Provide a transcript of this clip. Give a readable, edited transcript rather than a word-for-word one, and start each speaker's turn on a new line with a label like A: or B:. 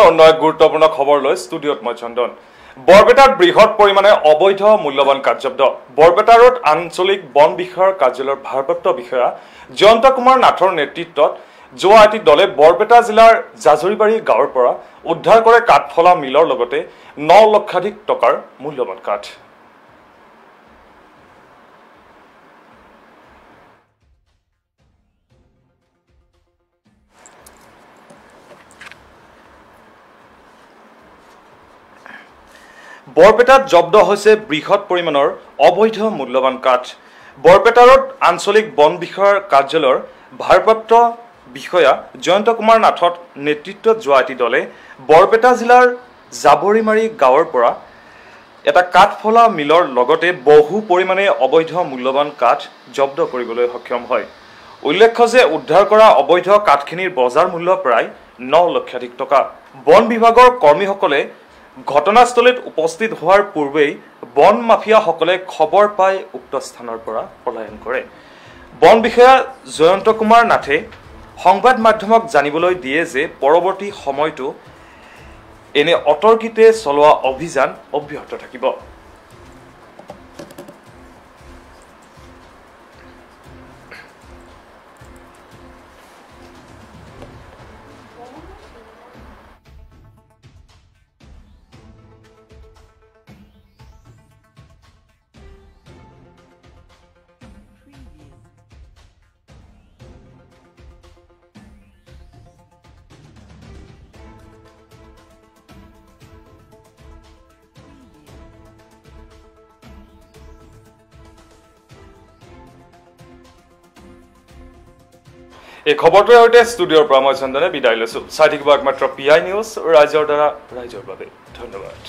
A: অন্য এক গুৰুত্বপূৰ্ণ খবৰ লৈ ষ্টুডিঅ'ত মই চন্দন। বৰপেটাত বৃহৎ পৰিমাণে অবৈধ মূল্যৱান কাঠ জব্দ। বৰপেটা ৰোড আঞ্চলিক বন বিষয়াৰ কাৰ্যালয়ৰ ভাৰপ্ৰাপ্ত বিষয়া জয়ন্ত কুমাৰ নাথৰ নেতৃত্বত যোৱা এটি দলে বৰপেটা জিলাৰ জাজৰিবাৰী গাঁৱৰ পৰা উদ্ধাৰ কৰে কাঠফলা মিলৰ লগতে 9 লক্ষাধিক টকাৰ মূল্যৱান কাঠ। বৰপেটাত জব্দ হৈছে বৃহৎ পৰিমাণৰ অবৈধ মূল্যৱান কাঠ। বৰপেটা ৰোড আঞ্চলিক বন বিষয়াৰ কাৰ্যালয়ৰ ভাৰপ্ৰাপ্ত বিষয়া জয়ন্ত কুমাৰ নাথৰ নেতৃত্বত যোৱা এটি দলে বৰপেটা জিলাৰ জাবৰিমাৰী গাঁৱৰ পৰা এটা কাঠফলা মিলৰ লগতে বহু পৰিমাণে অবৈধ মূল্যৱান কাঠ জব্দ কৰিবলৈ সক্ষম হয়। উল্লেখ্য যে উদ্ধাৰ কৰা অবৈধ কাঠখিনিৰ বজাৰ মূল্য প্ৰায় 9 লক্ষাধিক টকা। বন বিভাগৰ কৰ্মীসকলে ঘটনাস্থলীত উপস্থিত হোৱাৰ পূৰ্বেই বন মাফিয়াসকলে খবৰ পাই উক্ত স্থানৰ পৰা পলায়ন কৰে। বন বিষয়া জয়ন্ত কুমাৰ নাথে সংবাদ মাধ্যমক জানিবলৈ দিয়ে যে পৰৱৰ্তী সময়তো এনে অতৰ্কিতে চলোৱা অভিযান অব্যাহত থাকিব। এই খবৰটোৰ সৈতে ষ্টুডিঅ'ৰ পৰা মই চন্দনে বিদায় লৈছো। চাই থাকিব একমাত্ৰ PI নিউজ, ৰাইজৰ দ্বাৰা ৰাইজৰ বাবে। ধন্যবাদ।